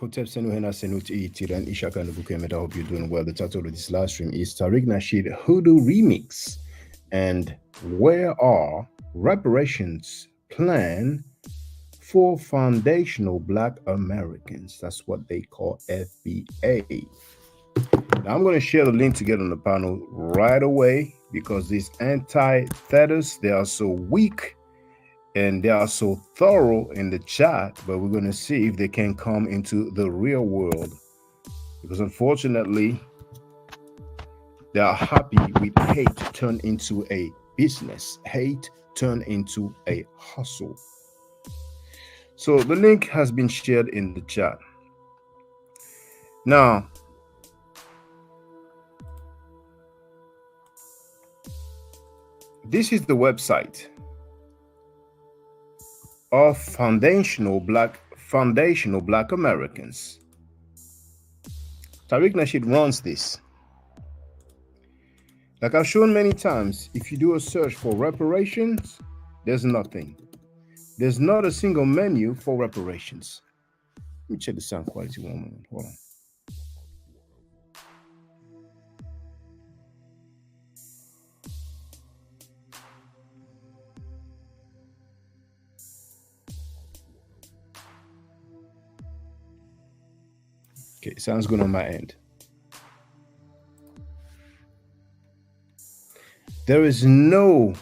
Hotep Senuhena Senut Tiran Ishaka Nubukemeda. I hope you're doing well. The title of this live stream is Tariq Nasheed Hoodoo Remix. And where are reparations plan for foundational Black Americans? That's what they call FBA. Now I'm going to share the link to get on the panel right away because these anti-thetas, they are so weak and they are so thorough in the chat, but we're going to see if they can come into the real world, because unfortunately they are happy with hate turned into a business, hate turned into a hustle. So the link has been shared in the chat. Now, this is the website of foundational Black Americans. Tariq Nasheed runs this. Like I've shown many times, if you do a search for reparations, there's nothing. There's not a single menu for reparations. Let me check the sound quality one moment. Hold on. Okay, sounds good on my end. There is no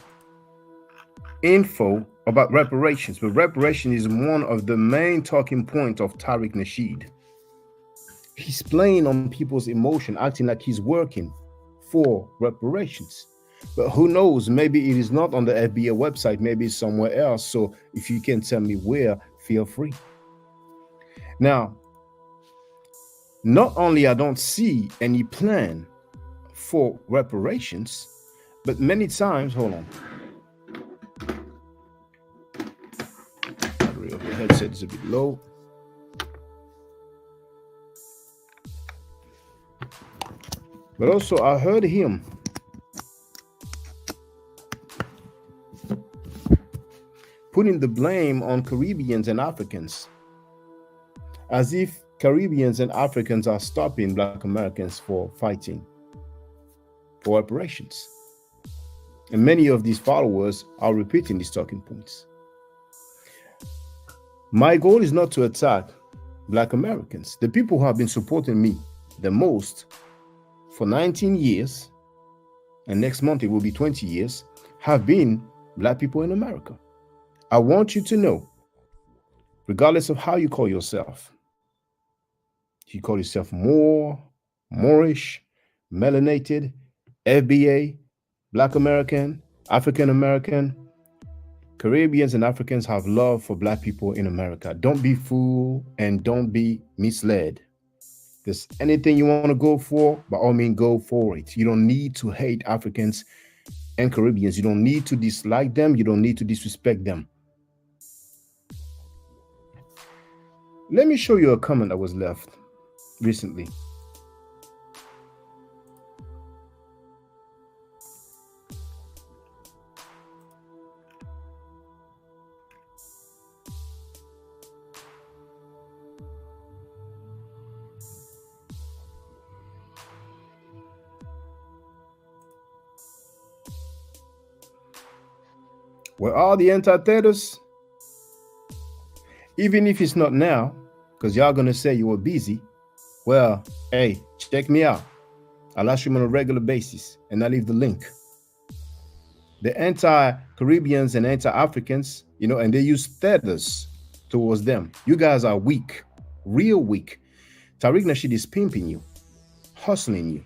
info about reparations, but reparation is one of the main talking points of Tariq Nasheed. He's playing on people's emotion, acting like he's working for reparations. But who knows, maybe it is not on the FBA website, maybe it's somewhere else. So if you can tell me where, feel free. Now, not only I don't see any plan for reparations, but many times, hold on. Battery of the headset is a bit low. But also I heard him putting the blame on Caribbeans and Africans, as if Caribbeans and Africans are stopping Black Americans for fighting for reparations. And many of these followers are repeating these talking points. My goal is not to attack Black Americans. The people who have been supporting me the most for 19 years, and next month it will be 20 years, have been Black people in America. I want you to know, regardless of how you call yourself, you call yourself Moor, Moorish, melanated, FBA, Black American, African American, Caribbeans and Africans have love for Black people in America. Don't be fooled and don't be misled. There's anything you want to go for, by all means, go for it. You don't need to hate Africans and Caribbeans. You don't need to dislike them. You don't need to disrespect them. Let me show you a comment that was left recently. Where are the anti-theaters? Even if it's not now, because y'all gonna say you were busy. Well, hey, check me out. I live stream on a regular basis, and I leave the link. The anti-Caribbeans and anti-Africans, and they use theaters towards them. You guys are weak, real weak. Tariq Nasheed is pimping you, hustling you.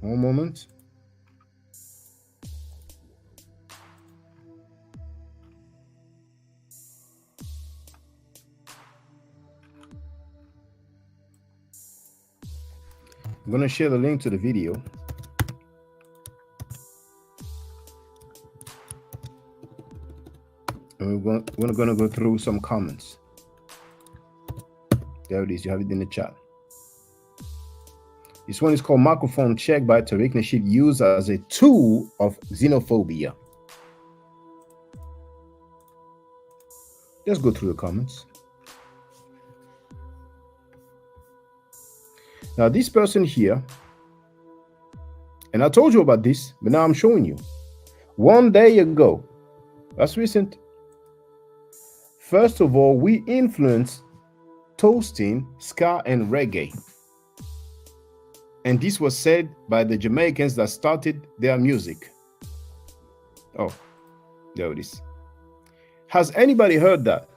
One moment. I'm going to share the link to the video. And we're going to go through some comments. There it is. You have it in the chat. This one is called Microphone Check by Tariq Nasheed, used as a tool of xenophobia. Let's go through the comments. Now, this person here, and I told you about this, but now I'm showing you. One day ago, that's recent. First of all, we influenced toasting, ska, and reggae. And this was said by the Jamaicans that started their music. Oh, there it is. Has anybody heard that?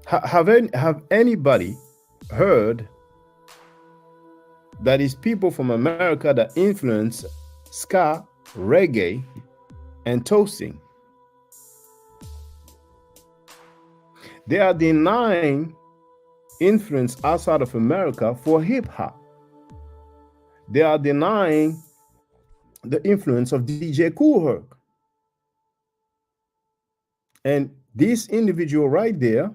Have anybody heard that it's people from America that influence ska, reggae, and toasting? They are denying influence outside of America for hip-hop. They are denying the influence of DJ Kool Herc. And this individual right there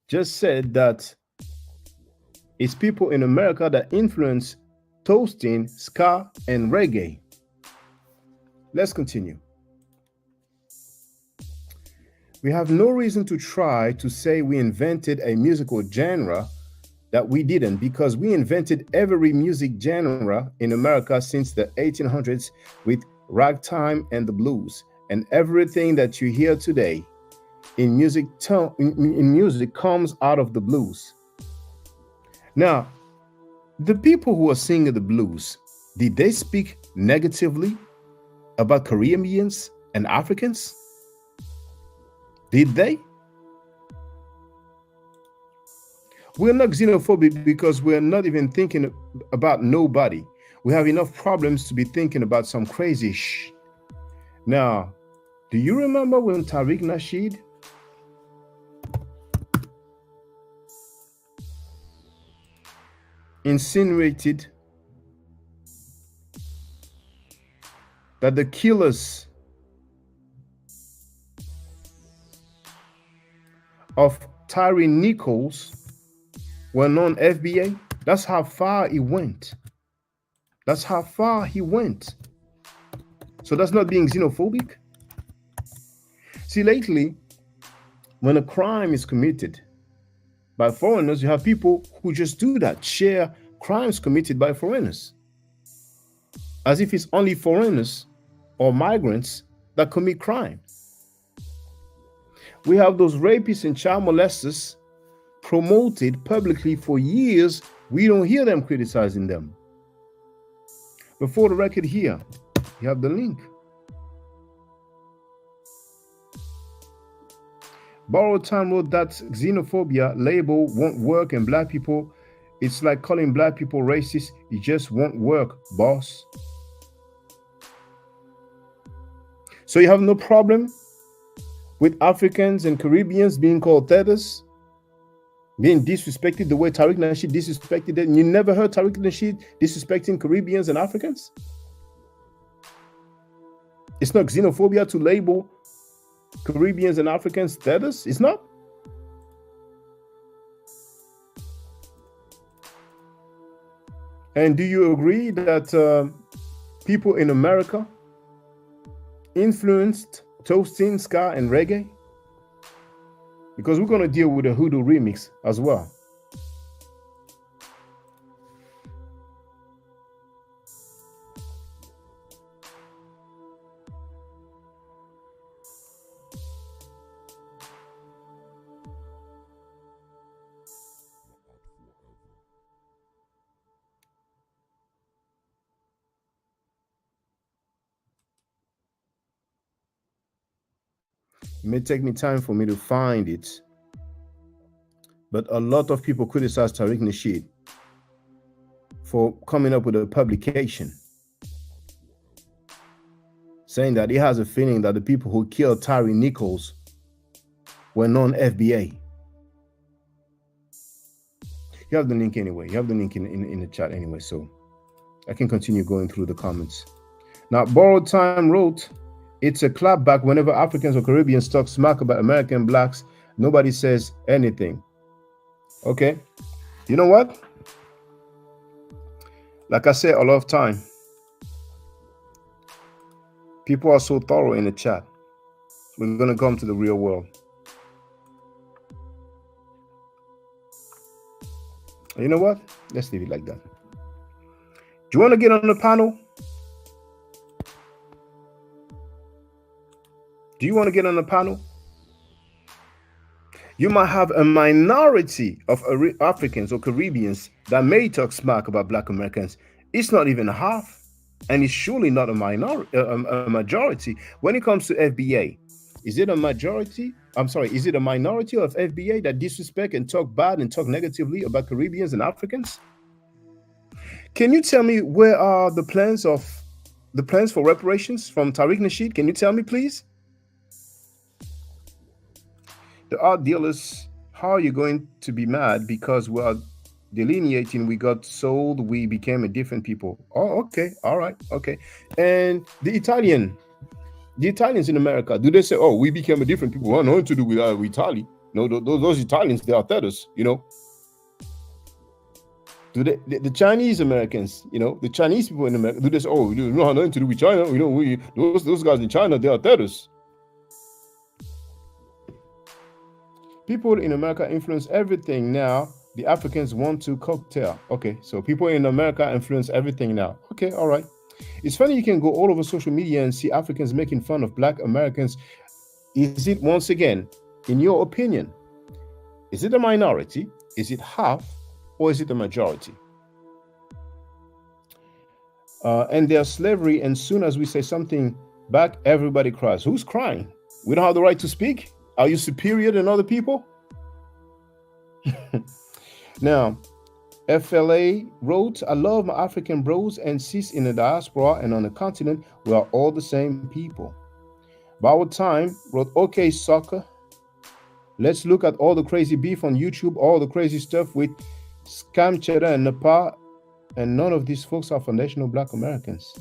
just said that it's people in America that influence toasting, ska, and reggae. Let's continue. We have no reason to try to say we invented a musical genre that we didn't, because we invented every music genre in America since the 1800s with ragtime and the blues, and everything that you hear today in music comes out of the blues. Now, the people who are singing the blues, did they speak negatively about Caribbeans and Africans? Did they? We're not xenophobic because we're not even thinking about nobody. We have enough problems to be thinking about some crazy shh. Now, do you remember when Tariq Nasheed insinuated that the killers of Tyree Nichols were non-FBA? That's how far he went. That's how far he went. So that's not being xenophobic. See, lately, when a crime is committed by foreigners, you have people who just do that, share crimes committed by foreigners, as if it's only foreigners or migrants that commit crime. We have those rapists and child molesters promoted publicly for years. We don't hear them criticizing them. But for the record here, you have the link. Borrowed Time wrote that xenophobia label won't work, and black people, it's like calling black people racist. It just won't work, boss. So you have no problem with Africans and Caribbeans being called tethers, being disrespected the way Tariq Nasheed disrespected them? You never heard Tariq Nasheed disrespecting Caribbeans and Africans? It's not xenophobia to label Caribbeans and Africans tethers. It's not. And do you agree that people in America influenced toasting, ska, and reggae? Because we're going to deal with a Hoodoo remix as well. It may take me time for me to find it, but a lot of people criticize Tariq Nasheed for coming up with a publication saying that he has a feeling that the people who killed Tyree Nichols were non-FBA. You have the link anyway. You have the link in the chat anyway, so I can continue going through the comments. Now, Borrowed Time wrote, it's a clapback whenever Africans or Caribbeans talk smack about American blacks. Nobody says anything. Okay. You know what? Like I say a lot of time, people are so thorough in the chat. We're going to come to the real world. You know what? Let's leave it like that. Do you want to get on the panel? Do you want to get on the panel? You might have a minority of Africans or Caribbeans that may talk smack about Black Americans. It's not even half, and it's surely not a majority. When it comes to FBA, is it a majority? I'm sorry, is it a minority of FBA that disrespect and talk bad and talk negatively about Caribbeans and Africans? Can you tell me where are the plans for reparations from Tariq Nasheed? Can you tell me, please? The art dealers, how are you going to be mad because we are delineating, we got sold, we became a different people? Oh, okay, all right, okay. And the Italians in America, do they say, oh, we became a different people? Well, nothing to do with Italy. No, those Italians, they are theaters, you know. Do the Chinese Americans, you know, the Chinese people in America, do they say, oh, you know, nothing to do with China? You know, those guys in China, they are theaters. People in America influence everything now. The Africans want to cocktail. Okay, so people in America influence everything now. Okay, all right. It's funny you can go all over social media and see Africans making fun of Black Americans. Is it, once again, in your opinion, is it a minority? Is it half? Or is it a majority? And there's slavery, and soon as we say something back, everybody cries. Who's crying? We don't have the right to speak? Are you superior than other people? Now, FLA wrote, I love my African bros and sis in the diaspora and on the continent. We are all the same people. Borrowed Time wrote, okay, soccer. Let's look at all the crazy beef on YouTube, all the crazy stuff with Scam Cheddar and Nepal, and none of these folks are foundational Black Americans.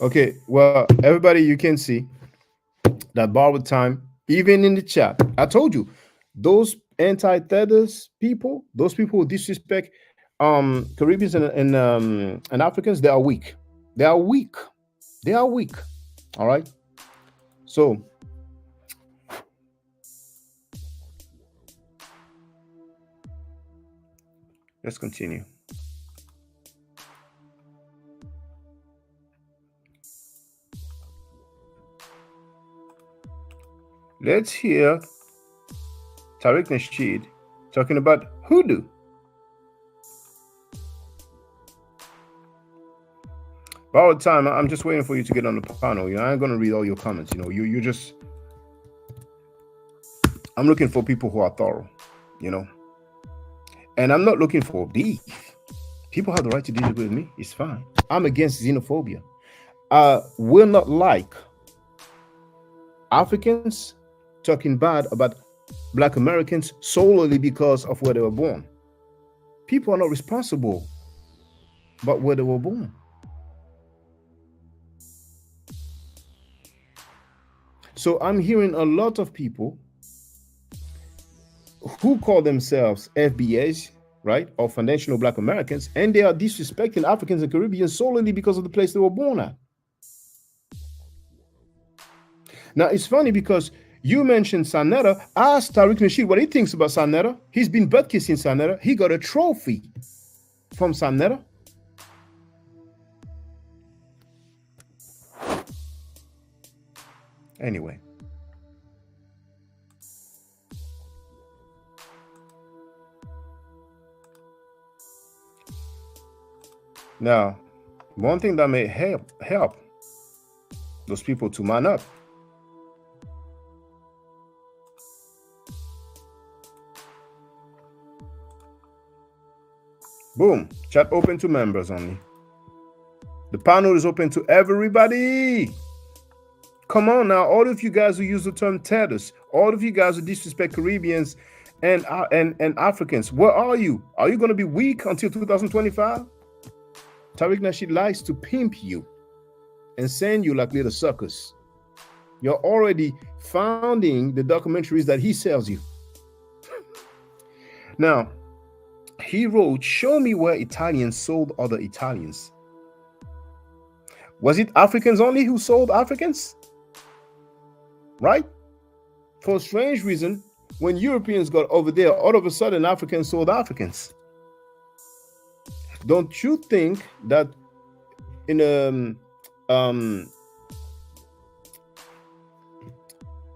Okay, well, everybody, you can see that Borrowed Time, even in the chat, I told you, those anti-tethers people, those people who disrespect Caribbeans and Africans, they are weak. They are weak. They are weak. All right. So let's continue. Let's hear Tariq Nasheed talking about hoodoo. Borrowed Time, I'm just waiting for you to get on the panel. You know, I ain't gonna read all your comments. You know, you just, I'm looking for people who are thorough, you know. And I'm not looking for beef. People have the right to disagree with me. It's fine. I'm against xenophobia. We're not like Africans talking bad about Black Americans solely because of where they were born. People are not responsible but where they were born. So I'm hearing a lot of people who call themselves FBAs, right, or foundational Black Americans, and they are disrespecting Africans and Caribbeans solely because of the place they were born at. Now, it's funny because you mentioned Sanetta. Ask Tariq Nasheed what he thinks about Sanetta. He's been butt kissing Sanetta. He got a trophy from Sanetta. Anyway. Now, one thing that may help those people to man up. Boom. Chat open to members only. The panel is open to everybody. Come on now, all of you guys who use the term terrorists, all of you guys who disrespect Caribbeans and Africans, where are you? Are you going to be weak until 2025? Tariq Nasheed likes to pimp you and send you like little suckers. You're already founding the documentaries that he sells you. Now, he wrote, show me where Italians sold other Italians. Was it Africans only who sold Africans? Right? For a strange reason, when Europeans got over there, all of a sudden Africans sold Africans. Don't you think that in a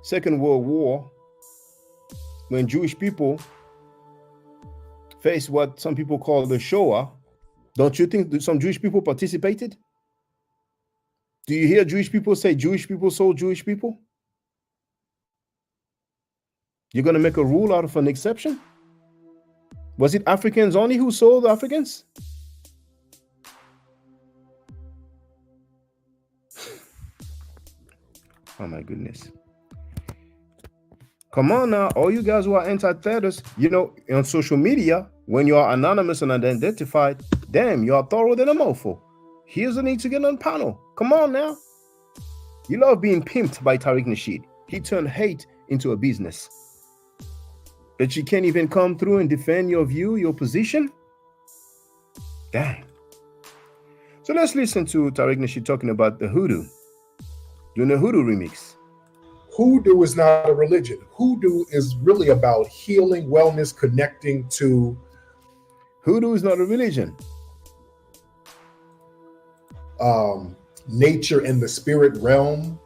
Second World War, when Jewish people faced what some people call the Shoah, don't you think that some Jewish people participated? Do you hear Jewish people say Jewish people sold Jewish people? You're going to make a rule out of an exception? Was it Africans only who sold Africans? Oh my goodness. Come on now, all you guys who are anti-terrorists, you know, on social media, when you are anonymous and unidentified, damn, you are thorough than a mofo. Here's the need to get on panel. Come on now. You love being pimped by Tariq Nasheed. He turned hate into a business. But you can't even come through and defend your view, your position? Dang. So let's listen to Tariq Nasheed talking about the hoodoo, doing the hoodoo remix. Hoodoo is not a religion. Hoodoo is really about healing, wellness, connecting to. Hoodoo is not a religion. Nature and the spirit realm.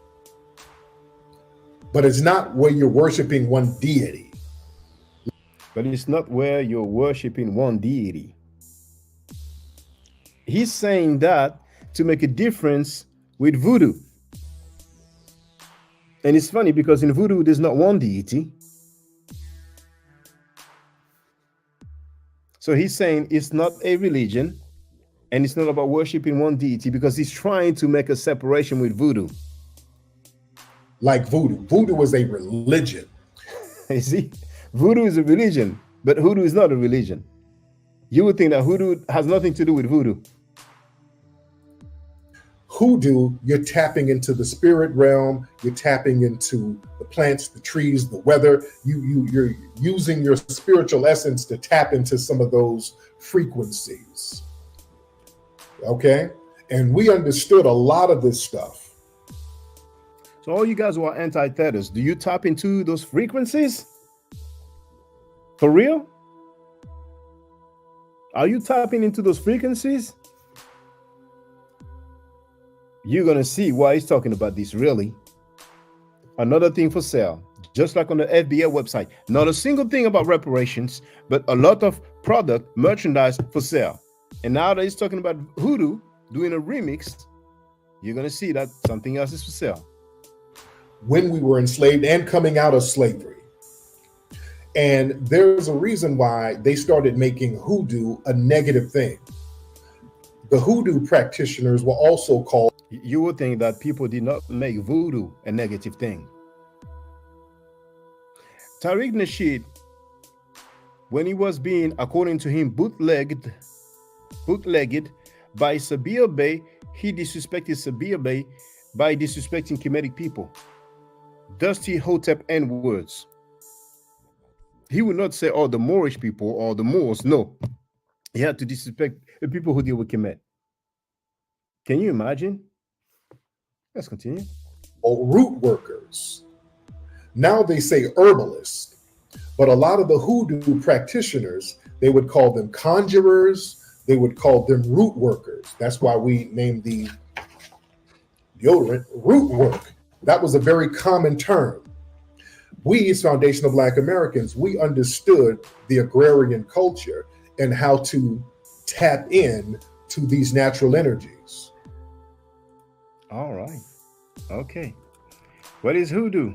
But it's not where you're worshiping one deity. But it's not where you're worshiping one deity. He's saying that to make a difference with voodoo. And it's funny because in voodoo, there's not one deity. So he's saying it's not a religion and it's not about worshiping one deity because he's trying to make a separation with voodoo. Like voodoo. Voodoo is a religion. You see, voodoo is a religion, but hoodoo is not a religion. You would think that hoodoo has nothing to do with voodoo. Hoodoo, you're tapping into the spirit realm. You're tapping into the plants, the trees, the weather. You're using your spiritual essence to tap into some of those frequencies. Okay? And we understood a lot of this stuff. So all you guys who are anti-terrorists, do you tap into those frequencies? For real? Are you tapping into those frequencies? You're going to see why he's talking about this, really. Another thing for sale, just like on the FBA website. Not a single thing about reparations, but a lot of product, merchandise for sale. And now that he's talking about hoodoo, doing a remix, you're going to see that something else is for sale. When we were enslaved and coming out of slavery. And there's a reason why they started making hoodoo a negative thing. The hoodoo practitioners were also called. You would think that people did not make voodoo a negative thing. Tariq Nasheed, when he was being, according to him, bootlegged by Sabir Bey, he disrespected Sabir Bey by disrespecting Kemetic people. Dusty Hotep N words. He would not say, oh, the Moorish people or the Moors. No. He had to disrespect the people who deal with Kemet. Can you imagine? Let's continue. Or root workers. Now they say herbalists, but a lot of the hoodoo practitioners, they would call them conjurers, they would call them root workers. That's why we named the deodorant root work. That was a very common term. We, as foundational Black Americans, we understood the agrarian culture and how to tap in to these natural energies. All right. Okay. What is hoodoo?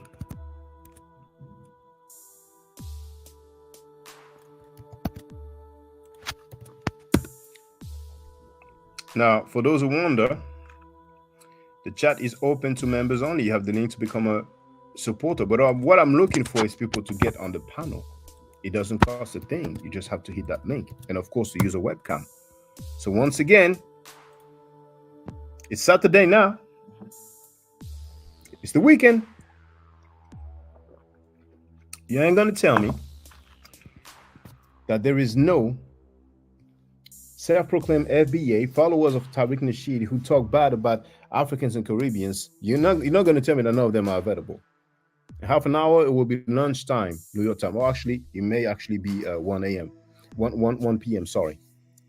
Now, for those who wonder, the chat is open to members only. You have the link to become a supporter. But what I'm looking for is people to get on the panel. It doesn't cost a thing. You just have to hit that link. And of course, to use a webcam. So once again, it's Saturday now. It's the weekend. You ain't going to tell me that there is no self-proclaimed FBA followers of Tariq Nasheed who talk bad about Africans and Caribbeans. You're not going to tell me that none of them are available. In half an hour, it will be lunchtime, New York time. Or actually, it may actually be 1 a.m., 1 p.m., sorry.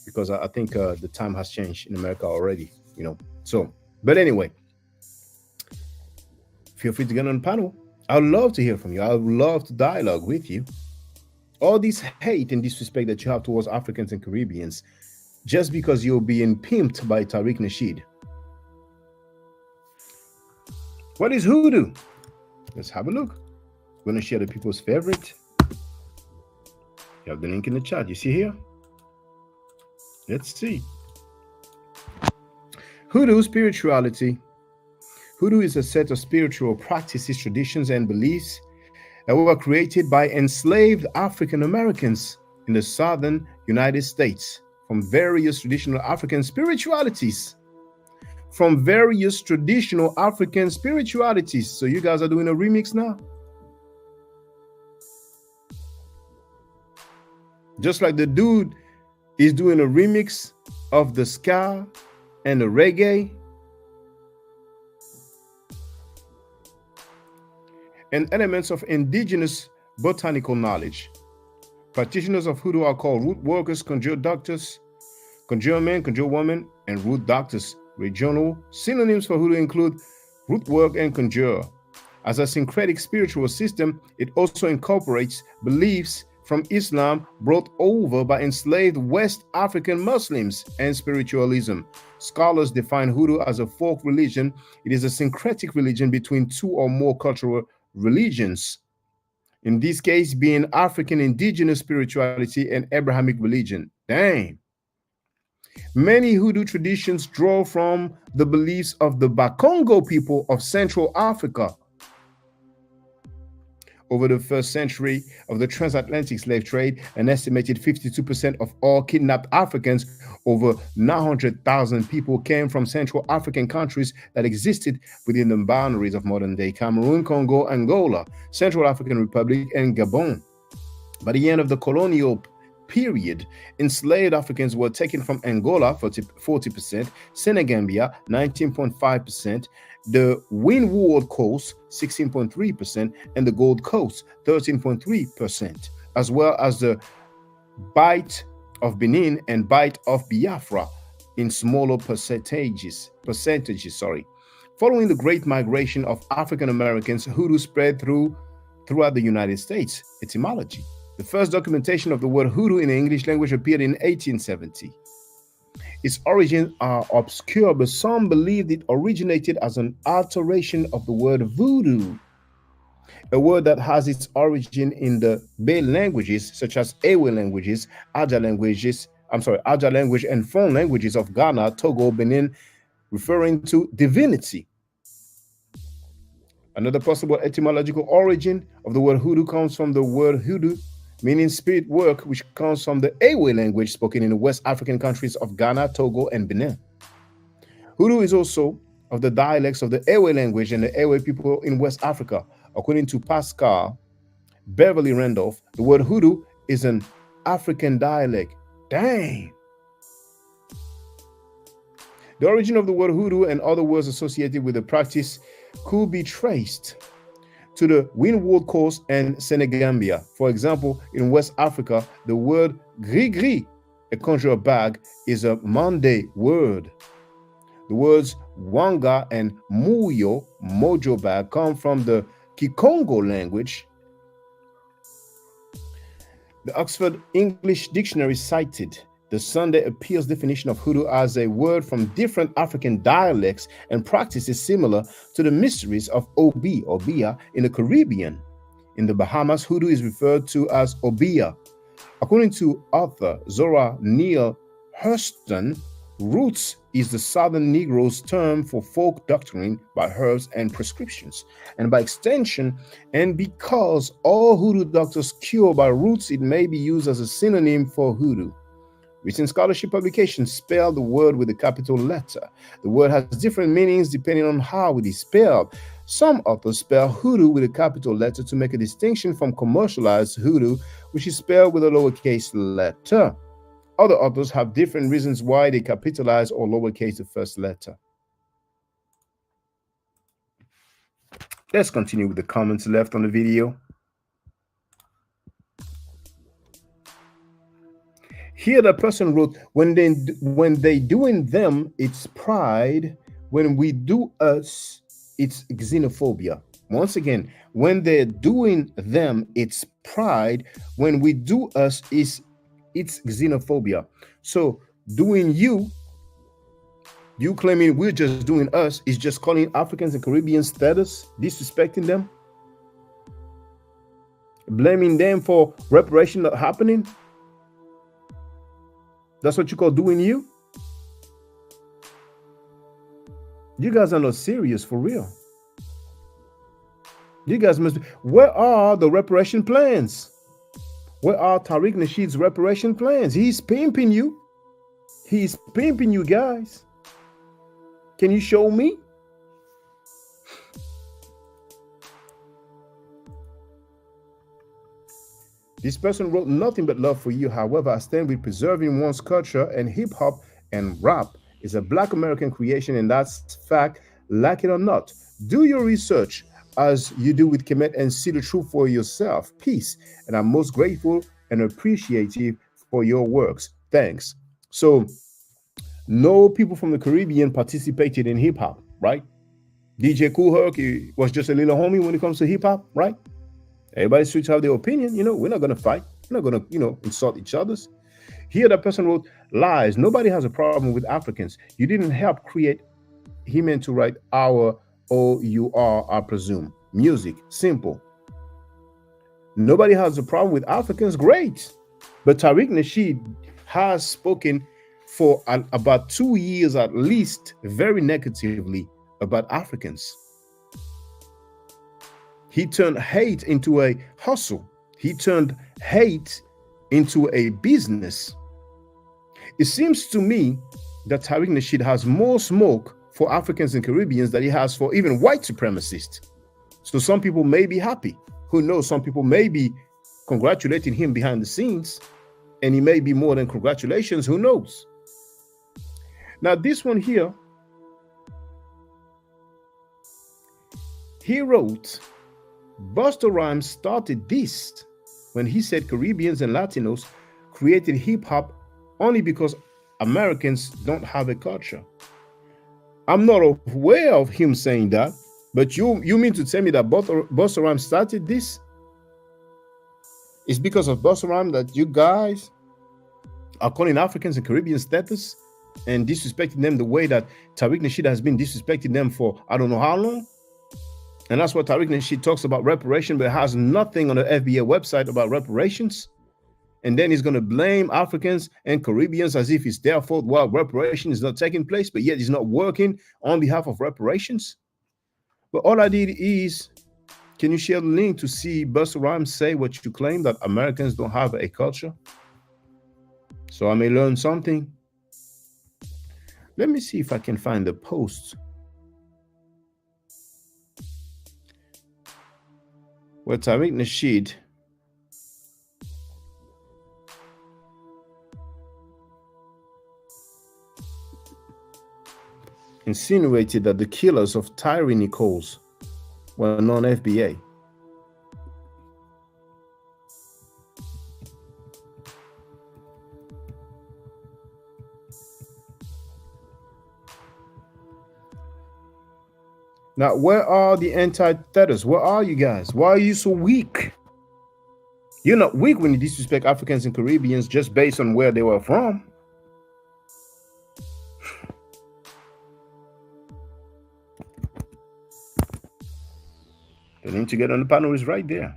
Because I think the time has changed in America already, So, but anyway, feel free to get on the panel. I'd love to hear from you. I would love to dialogue with you. All this hate and disrespect that you have towards Africans and Caribbeans, just because you're being pimped by Tariq Nasheed. What is hoodoo? Let's have a look. We're going to share the people's favorite. You have the link in the chat. You see here? Let's see. Hoodoo spirituality. Hoodoo is a set of spiritual practices, traditions, and beliefs that were created by enslaved African Americans in the southern United States from various traditional African spiritualities. So you guys are doing a remix now? Just like the dude is doing a remix of the ska and the reggae. And elements of indigenous botanical knowledge. Practitioners of hoodoo are called root workers, conjure doctors, conjure men, conjure women, and root doctors. Regional synonyms for hoodoo include root work and conjure. As a syncretic spiritual system, it also incorporates beliefs from Islam brought over by enslaved West African Muslims and spiritualism. Scholars define hoodoo as a folk religion. It is a syncretic religion between two or more cultural religions, in this case being African indigenous spirituality and Abrahamic religion. Dang. Many hoodoo traditions draw from the beliefs of the Bakongo people of Central Africa. Over the first century of the transatlantic slave trade, an estimated 52% of all kidnapped Africans, over 900,000 people, came from Central African countries that existed within the boundaries of modern-day Cameroon, Congo, Angola, Central African Republic, and Gabon. By the end of the colonial period, enslaved Africans were taken from Angola, 40%, Senegambia, 19.5%, the Windward Coast, 16.3%, and the Gold Coast, 13.3%, as well as the Bight of Benin and Bight of Biafra in smaller percentages. Following the Great Migration of African Americans, hoodoo spread throughout the United States. Etymology. The first documentation of the word hoodoo in the English language appeared in 1870. Its origins are obscure, but some believe it originated as an alteration of the word voodoo, a word that has its origin in the Bay languages, such as Ewe languages, Aja language, and Fon languages of Ghana, Togo, Benin, referring to divinity. Another possible etymological origin of the word hoodoo comes from the word hoodoo, meaning spirit work, which comes from the Ewe language spoken in the West African countries of Ghana, Togo, and Benin. Hoodoo is also of the dialects of the Ewe language and the Ewe people in West Africa. According to Pascal Beverly Randolph, the word hoodoo is an African dialect. Dang! The origin of the word hoodoo and other words associated with the practice could be traced to the Windward Coast and Senegambia. For example, in West Africa, the word gris-gris, a conjurer bag, is a Mande word. The words wanga and muyo, mojo bag, come from the Kikongo language. The Oxford English Dictionary cited the Sunday Appeals definition of hoodoo as a word from different African dialects and practices similar to the mysteries of Obi or Bia in the Caribbean. In the Bahamas, hoodoo is referred to as Obia. According to author Zora Neale Hurston, roots is the Southern Negroes' term for folk doctoring by herbs and prescriptions. And by extension, and because all hoodoo doctors cure by roots, it may be used as a synonym for hoodoo. Recent scholarship publications spell the word with a capital letter. The word has different meanings depending on how it is spelled. Some authors spell hoodoo with a capital letter to make a distinction from commercialized hoodoo, which is spelled with a lowercase letter. Other authors have different reasons why they capitalize or lowercase the first letter. Let's continue with the comments left on the video. Here the person wrote, when they doing them, it's pride. When we do us, it's xenophobia. Once again, when they're doing them, it's pride. When we do us, it's xenophobia. So doing you claiming we're just doing us, is just calling Africans and Caribbean status, disrespecting them, blaming them for reparation not happening. That's what you call doing you? You guys are not serious for real. You guys must be. Where are the reparation plans? Where are Tariq Nasheed's reparation plans? He's pimping you. He's pimping you guys. Can you show me? This person wrote, nothing but love for you. However, I stand with preserving one's culture, and hip hop and rap is a Black American creation, and that's fact, like it or not. Do your research as you do with Kemet and see the truth for yourself. Peace. And I'm most grateful and appreciative for your works. Thanks. So, no people from the Caribbean participated in hip hop, right? DJ Kool Herc was just a little homie when it comes to hip hop, right? Everybody should have their opinion. We're not going to fight. We're not going to, insult each other's. Here, that person wrote, lies. Nobody has a problem with Africans. You didn't help create. He meant to write our O-U-R, I presume. Music, simple. Nobody has a problem with Africans. Great. But Tariq Nasheed has spoken for about 2 years at least very negatively about Africans. He turned hate into a hustle. He turned hate into a business. It seems to me that Tariq Nasheed has more smoke for Africans and Caribbeans than he has for even white supremacists. So some people may be happy. Who knows? Some people may be congratulating him behind the scenes, and he may be more than congratulations. Who knows? Now, this one here, he wrote, Busta Rhymes started this when he said Caribbeans and Latinos created hip hop only because Americans don't have a culture. I'm not aware of him saying that, but you mean to tell me that Busta Rhymes started this? It's because of Busta Rhymes that you guys are calling Africans and Caribbean status and disrespecting them the way that Tariq Nasheed has been disrespecting them for I don't know how long? And that's what Tariq Nasheed talks about reparation, but has nothing on the FBA website about reparations. And then he's going to blame Africans and Caribbeans as if it's their fault while reparation is not taking place, but yet he's not working on behalf of reparations. But all I did is, can you share the link to see Busta Rhymes say what you claim, that Americans don't have a culture? So I may learn something. Let me see if I can find the post where Tariq Nasheed insinuated that the killers of Tyree Nichols were non-FBA. Now, where are the anti-Theders? Where are you guys? Why are you so weak? You're not weak when you disrespect Africans and Caribbeans just based on where they were from. The link to get on the panel is right there.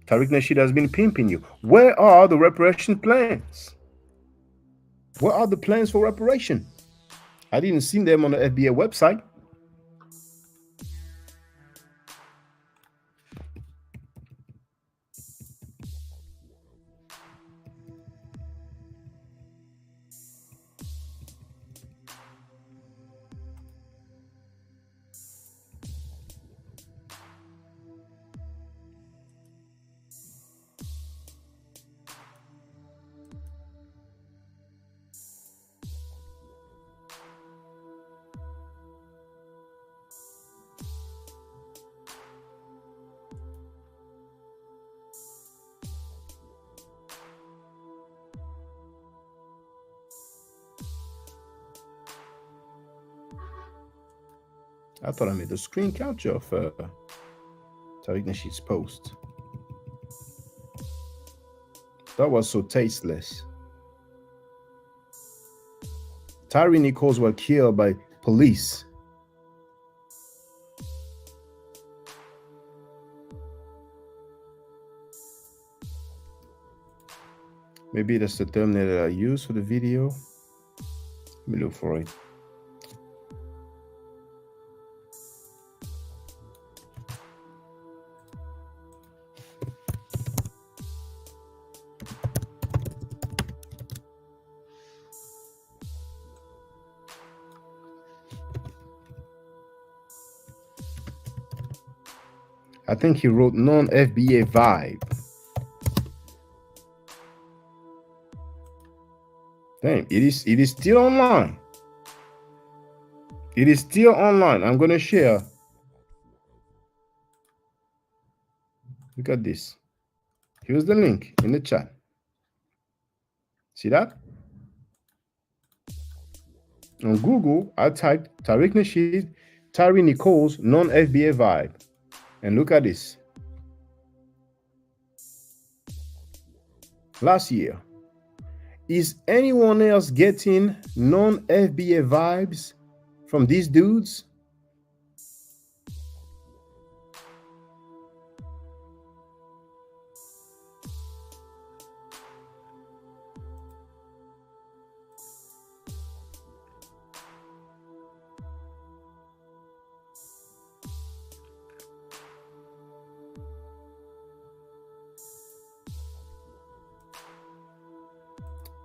Tariq Nasheed has been pimping you. Where are the reparation plans? Where are the plans for reparation? I didn't see them on the FBA website. I thought I made a screen capture of Tariq Nasheed's post. That was so tasteless. Tyree Nichols were killed by police. Maybe that's the thumbnail that I used for the video. Let me look for it. I think he wrote non-FBA vibe. Damn, it is still online. It is still online. I'm gonna share. Look at this. Here's the link in the chat. See that? On Google, I typed Tariq Nasheed, Tyree Nichols, non-FBA vibe. And look at this. Last year. Is anyone else getting non-FBA vibes from these dudes?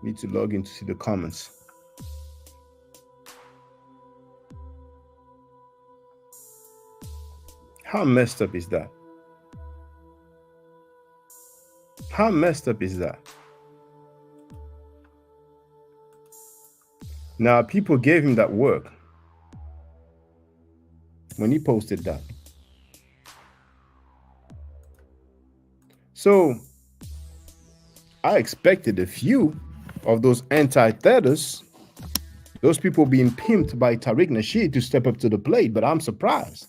Need to log in to see the comments. How messed up is that? How messed up is that? Now, people gave him that work when he posted that. So, I expected a few of those anti-Theders, those people being pimped by Tariq Nasheed to step up to the plate, but I'm surprised.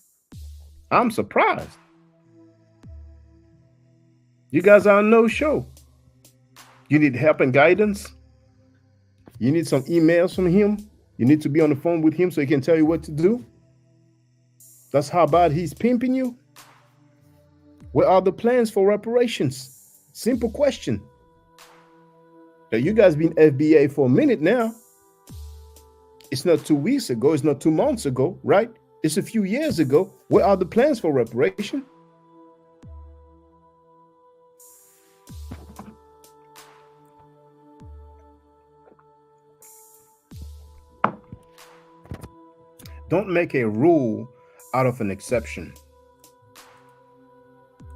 I'm surprised. You guys are on no show. You need help and guidance. You need some emails from him. You need to be on the phone with him so he can tell you what to do. That's how bad he's pimping you. Where are the plans for reparations? Simple question. Now, you guys been FBA for a minute now. It's not 2 weeks ago. It's not 2 months ago, right? It's a few years ago. Where are the plans for reparation? Don't make a rule out of an exception.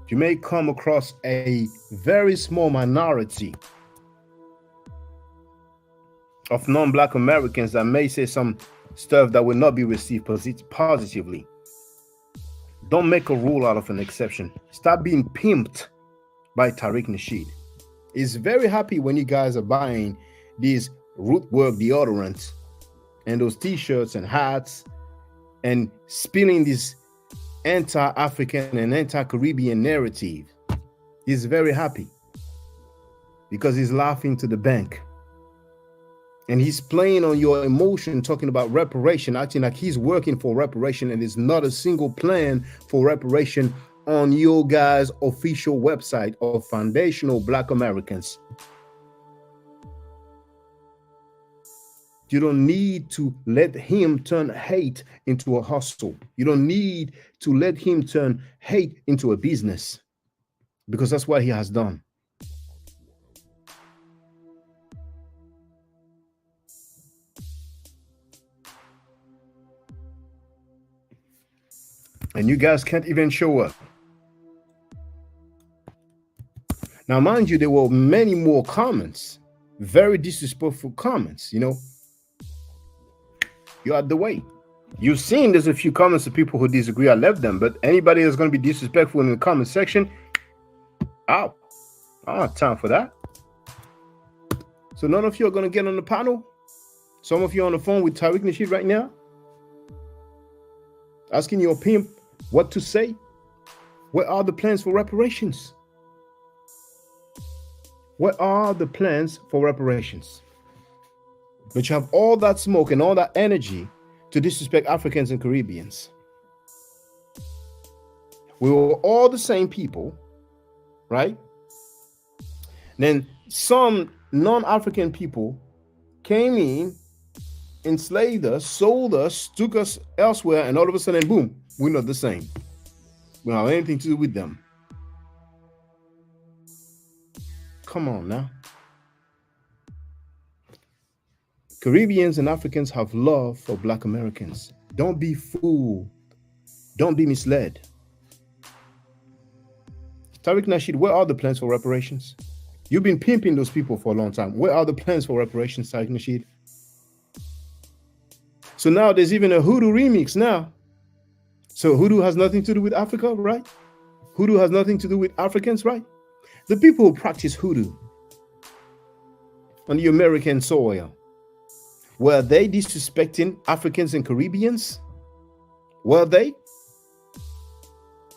You may come across a very small minority of non-Black Americans that may say some stuff that will not be received positively. Don't make a rule out of an exception. Stop being pimped by Tariq Nasheed. He's very happy when you guys are buying these root work deodorants and those t-shirts and hats and spilling this anti-African and anti-Caribbean narrative. He's very happy because he's laughing to the bank. And he's playing on your emotion, talking about reparation, acting like he's working for reparation, and there's not a single plan for reparation on your guys' official website of Foundational Black Americans. You don't need to let him turn hate into a hustle. You don't need to let him turn hate into a business, because that's what he has done. And you guys can't even show up. Now, mind you, there were many more comments, very disrespectful comments, You're out the way. You've seen there's a few comments of people who disagree. I left them, but anybody that's going to be disrespectful in the comment section, out. I don't have time for that. So none of you are going to get on the panel. Some of you are on the phone with Tariq Nasheed right now, asking your pimp what to say. What are the plans for reparations? What are the plans for reparations? But you have all that smoke and all that energy to disrespect Africans and Caribbeans. We were all the same people, right? Then some non-African people came in, enslaved us, sold us, took us elsewhere, and all of a sudden, boom, we're not the same. We don't have anything to do with them. Come on now. Caribbeans and Africans have love for Black Americans. Don't be fooled. Don't be misled. Tariq Nasheed, where are the plans for reparations? You've been pimping those people for a long time. Where are the plans for reparations, Tariq Nasheed? So now there's even a Hoodoo remix now. So Hoodoo has nothing to do with Africa, right? Hoodoo has nothing to do with Africans, right? The people who practice Hoodoo on the American soil, were they disrespecting Africans and Caribbeans? Were they?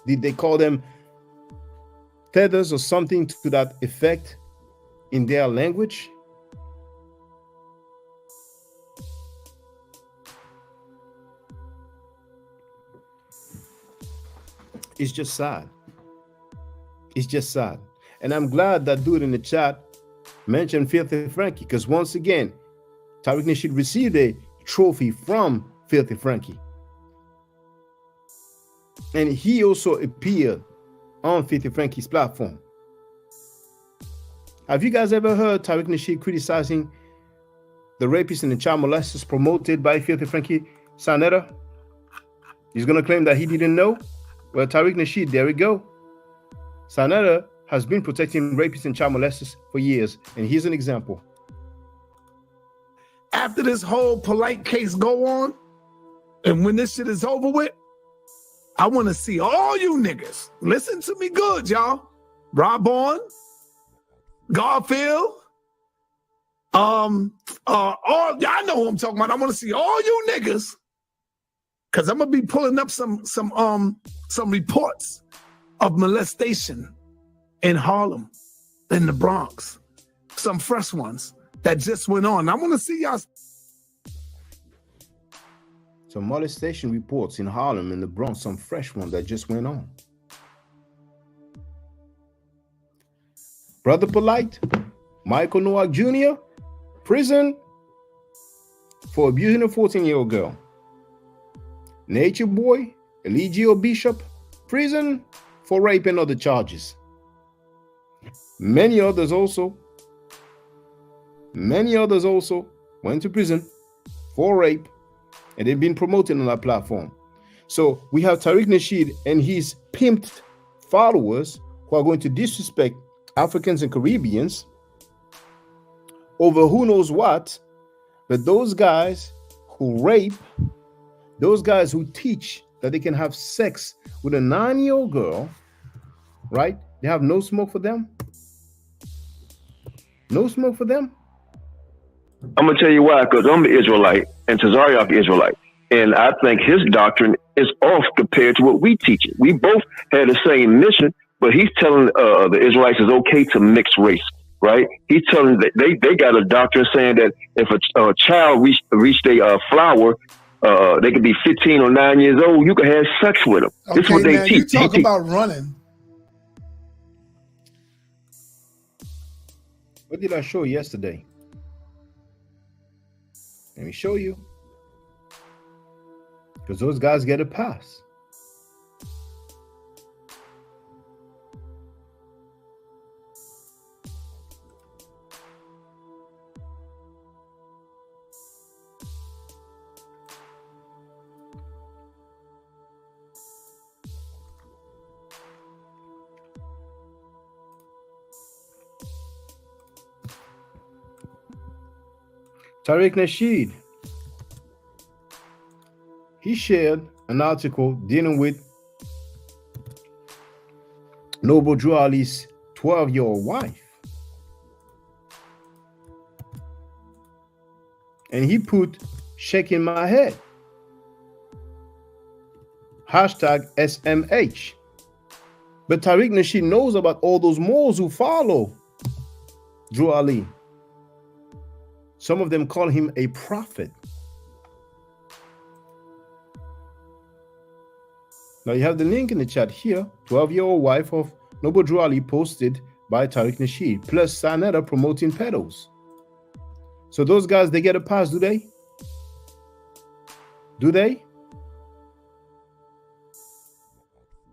Did they call them tethers or something to that effect in their language? It's just sad. It's just sad. And I'm glad that dude in the chat mentioned Filthy Frankie, because once again, Tariq Nasheed received a trophy from Filthy Frankie. And he also appeared on Filthy Frankie's platform. Have you guys ever heard Tariq Nasheed criticizing the rapists and the child molesters promoted by Filthy Frankie Sanetta? He's going to claim that he didn't know? Well, Tariq Nasheed, there we go. Sanetta has been protecting rapists and child molesters for years, and here's an example. After this whole polite case go on, and when this shit is over with, I want to see all you niggas. Listen to me good, y'all. Rob Bourne, Garfield, all y'all know who I'm talking about. I want to see all you niggas, because I'm gonna be pulling up some reports of molestation in Harlem, in the Bronx, some fresh ones that just went on. I want to see y'all. Some molestation reports in Harlem and the Bronx, some fresh one that just went on. Brother Polite, Michael Nowak Jr., prison for abusing a 14-year-old girl. Nature Boy, Eligio Bishop, prison for rape and other charges. Many others also went to prison for rape, and they've been promoted on that platform. So we have Tariq Nasheed and his pimped followers who are going to disrespect Africans and Caribbeans over who knows what, but those guys who rape, those guys who teach that they can have sex with a 9-year-old girl, right? They have no smoke for them. No smoke for them. I'm gonna tell you why, because I'm an Israelite and Tazariak Israelite, and I think his doctrine is off compared to what we teach. We both had the same mission, but he's telling the Israelites it's okay to mix race, right? He's telling that they got a doctrine saying that if a child reached a flower, they could be 15 or 9 years old. You can have sex with them. Okay, This is what they now teach. you talk about running. What did I show you yesterday? Let me show you. Because those guys get a pass. Tariq Nasheed, he shared an article dealing with Noble Drew Ali's 12-year-old wife. And he put shaking my head. Hashtag SMH. But Tariq Nasheed knows about all those Moors who follow Drew Ali. Some of them call him a prophet. Now you have the link in the chat here. 12-year-old wife of Noble Drew Ali posted by Tariq Nasheed, plus Sanetta promoting pedos. So those guys, they get a pass, do they? Do they?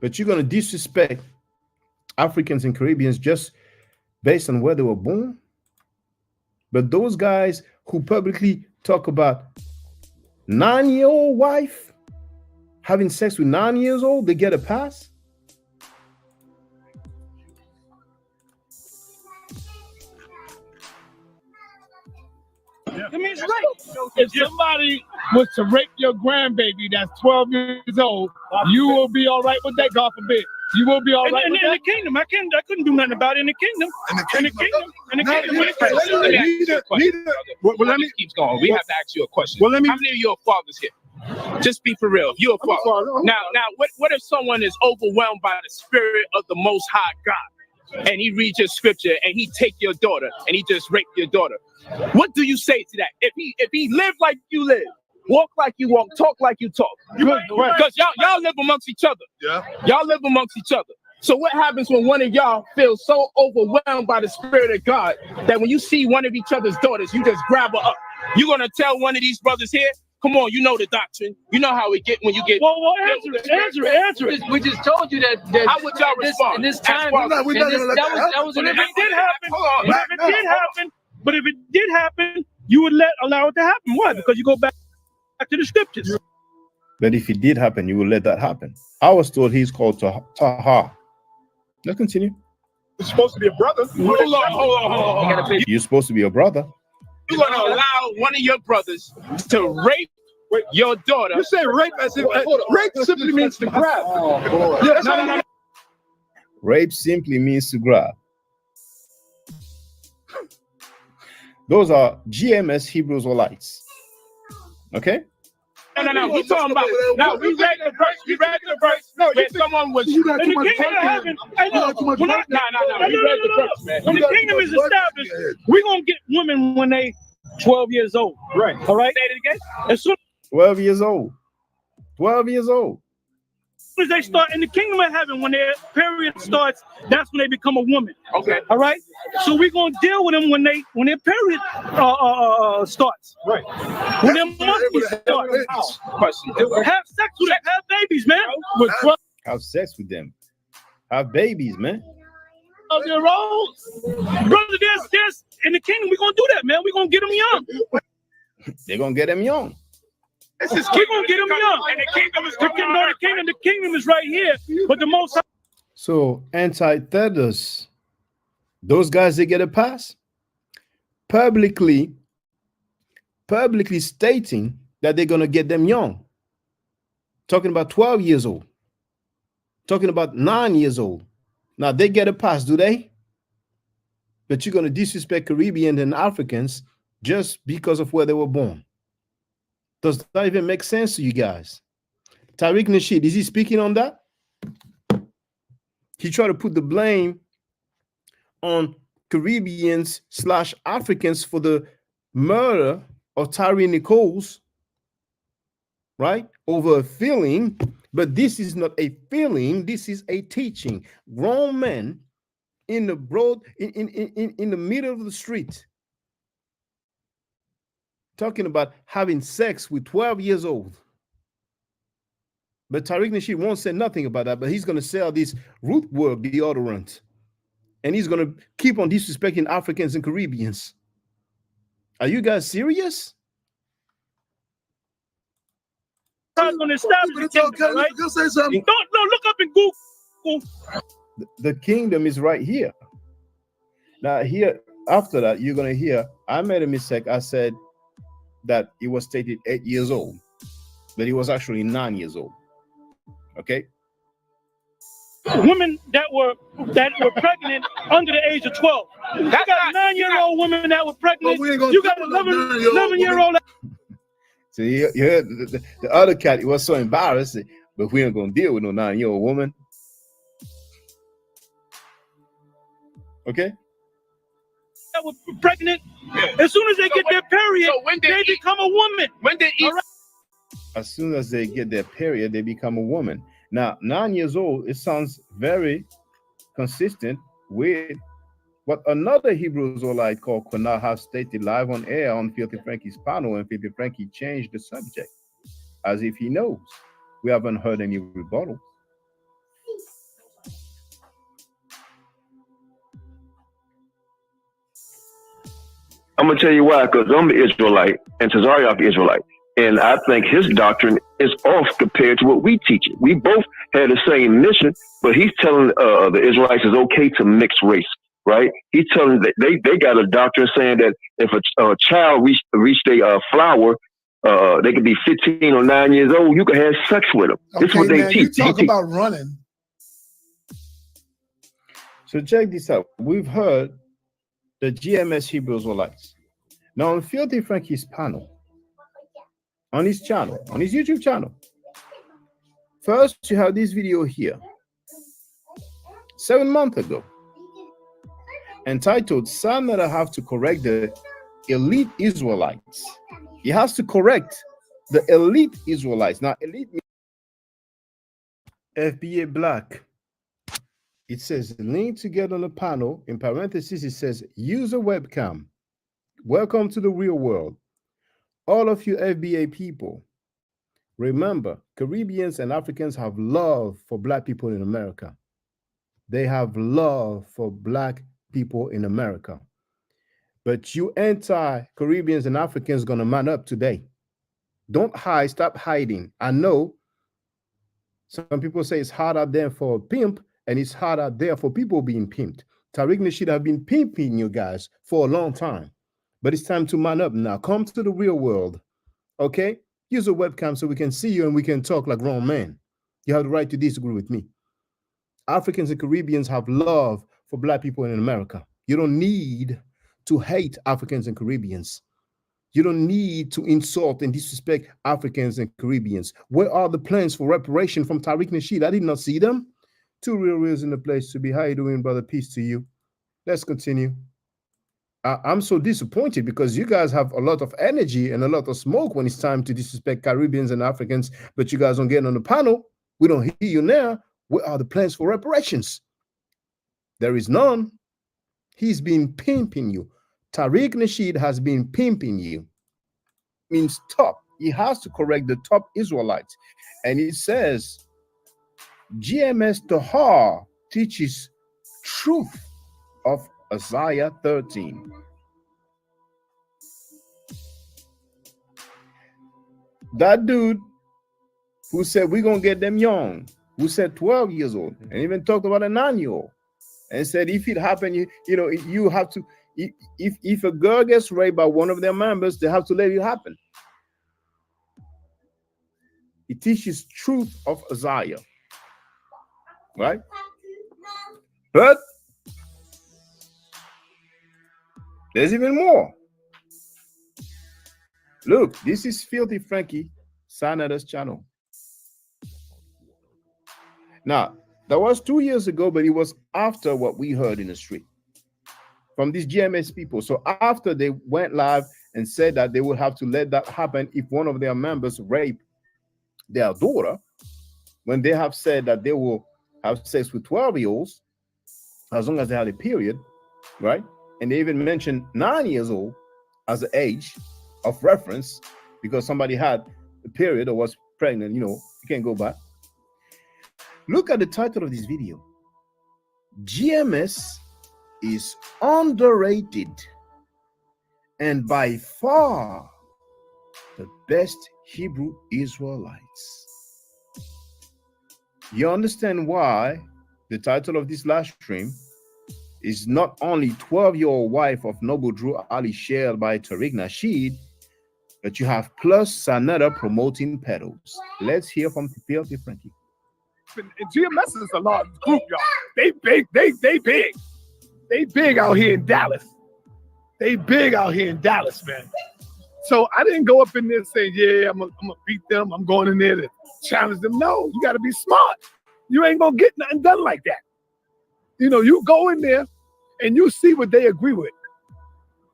But you're going to disrespect Africans and Caribbeans just based on where they were born? But those guys who publicly talk about 9-year-old wife having sex with 9 years old, they get a pass? It means rape. If somebody was to rape your grandbaby that's 12 years old, you will be all right with that, God forbid. You will be all right with that? In the kingdom, I couldn't do nothing about it in the kingdom. In the kingdom. Let me keep going. We have to ask you a question. How many of your fathers here? Just be for real. You're a father. Now, what if someone is overwhelmed by the spirit of the Most High God, and he reads your scripture and he take your daughter and he just raped your daughter? What do you say to that? If he lived like you live, walk like you walk, talk like you talk, because y'all live amongst each other. Yeah, y'all live amongst each other. So what happens when one of y'all feels so overwhelmed by the spirit of God that when you see one of each other's daughters, you just grab her up? You gonna tell one of these brothers here, come on, you know the doctrine. You know how it get when you get. Well, answer it. We just told you that how would y'all respond? In this time, that was if it did happen. If it did happen, but if it did happen, you would allow it to happen. Why? Because you go back to the scriptures. But if it did happen, you will let that happen. I was told he's called Taha. Let's continue. You're supposed to be a brother. Hold on. You're supposed to be a brother. You're gonna allow one of your brothers to rape your daughter? You say rape as if rape simply means to grab. No. Rape simply means to grab. Those are GMS Hebrews or lights. Okay? No. We're talking about. Now, we read the verse. No, where someone was. In the kingdom of heaven. No. When the kingdom is established, we're going to get women when they 12 years old. Right. All right? Say it again. As soon 12 years old. 12 years old. as they start in the kingdom of heaven, when their period starts, that's when they become a woman. Okay. All right. So we're gonna deal with them when their period starts. Right. When their monthly starts. Have sex with them. Have babies, man. Have sex with them. Have babies, man. Of their old brother, there's in the kingdom. We're gonna do that, man. We're gonna get them young. They're gonna get them young. We're gonna get them young. And the kingdom is right here. But the most. So anti-Thedus, those guys, they get a pass. Publicly stating that they're going to get them young. Talking about 12 years old. Talking about 9 years old. Now, they get a pass, do they? But you're going to disrespect Caribbean and Africans just because of where they were born. Does that even make sense to you guys? Tariq Nasheed, is he speaking on that? He tried to put the blame on Caribbeans / Africans for the murder of Tyree Nichols, right? Over a feeling, but this is not a feeling, this is a teaching. Grown men in the in the middle of the street talking about having sex with 12 years old. But Tariq Nasheed won't say nothing about that, but he's going to sell this root word deodorant. And he's going to keep on disrespecting Africans and Caribbeans. Are you guys serious? On establishing kingdom, right? Go say something. No, look up in Google. The kingdom is right here. Now, here, after that, you're going to hear, I made a mistake. I said that it was stated 8 years old, but it was actually 9 years old. Okay? Women that were pregnant under the age of 12. You got a 9-year-old woman that was pregnant. You got 11-year-old. So you heard the other cat, he was so embarrassed, but we ain't going to deal with no 9-year-old woman. Okay? That was pregnant. As soon as they get their period, they become a woman. When they eat. As soon as they get their period, they become a woman. Now, 9 years old, it sounds very consistent with what another Hebrew Israelite called Quanah has stated live on air on Filthy Frankie's panel, and Filthy Frankie changed the subject as if he knows. We haven't heard any rebuttal. I'm going to tell you why, because I'm an Israelite and Tazariak Israelite. And I think his doctrine is off compared to what we teach it. We both had the same mission, but he's telling the Israelites it's okay to mix race, right? He's telling that they got a doctrine saying that if a child reached a flower, they could be 15 or 9 years old, you can have sex with them. Okay, this is what they teach. You talk about running. So check this out. We've heard the GMS Hebrew Israelites. Now on Filthy Frankie's panel, on his channel, on his YouTube channel. First, you have this video here, 7 months ago, entitled "Some that I have to correct the elite Israelites." He has to correct the elite Israelites. Now, elite means FBA Black. It says link to get on the panel. In parentheses, it says use a webcam. Welcome to the real world. All of you FBA people, remember, Caribbeans and Africans have love for Black people in America. They have love for Black people in America. But you anti-Caribbeans and Africans going to man up today. Don't hide. Stop hiding. I know some people say it's hard out there for a pimp and it's hard out there for people being pimped. Tariq Nasheed have been pimping you guys for a long time. But it's time to man up now. Come to the real world. Okay? Use a webcam so we can see you and we can talk like grown men. You have the right to disagree with me. Africans and Caribbeans have love for Black people in America. You don't need to hate Africans and Caribbeans. You don't need to insult and disrespect Africans and Caribbeans. Where are the plans for reparation from Tariq Nasheed? I did not see them. Two real reals in the place to be. How you doing, brother? Peace to you. Let's continue. I'm so disappointed because you guys have a lot of energy and a lot of smoke when it's time to disrespect Caribbeans and Africans, but you guys don't get on the panel. We don't hear you now. Where are the plans for reparations? There is none. He's been pimping you. Tariq Nasheed has been pimping you. Means top. He has to correct the top Israelites. And it says, GMS Tahar teaches truth of Isaiah 13. That dude who said we're going to get them young, who said 12 years old, and even talked about a 9-year-old, and said if it happened, you have to, if a girl gets raped by one of their members, they have to let it happen. He teaches truth of Isaiah, right? But there's even more. Look, this is Filthy Frankie, Sanada's channel. Now, that was 2 years ago, but it was after what we heard in the street from these GMS people. So after they went live and said that they would have to let that happen if one of their members rape their daughter, when they have said that they will have sex with 12-year-olds as long as they had a period, right? And they even mentioned 9 years old as the age of reference because somebody had a period or was pregnant, you can't go back. Look at the title of this video. GMS is underrated and by far the best Hebrew Israelites. You understand why the title of this live stream is not only 12-year-old wife of Noble Drew Ali shared by Tariq Nasheed, but you have plus Sanada promoting pedals. Let's hear from Filthy Frankie. And GMS is a large group, y'all. They big. They big. They big out here in Dallas. They big out here in Dallas, man. So I didn't go up in there and say, yeah, I'm gonna beat them. I'm going in there to challenge them. No, you got to be smart. You ain't gonna get nothing done like that. You go in there and you see what they agree with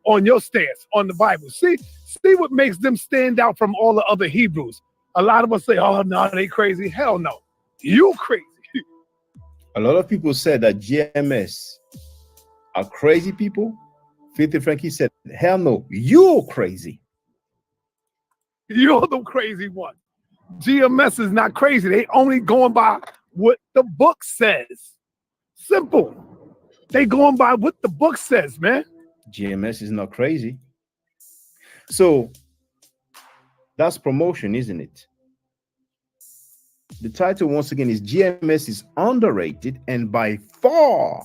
on your stance on the Bible. See what makes them stand out from all the other Hebrews. A lot of us say, oh, no, they crazy. Hell no. You crazy. A lot of people said that GMS are crazy people. Filthy Frankie said, hell no, you're crazy. You're the crazy one. GMS is not crazy. They only going by what the book says. Simple. They going by what the book says, man. GMS is not crazy. So that's promotion, isn't it? The title once again is GMS is underrated and by far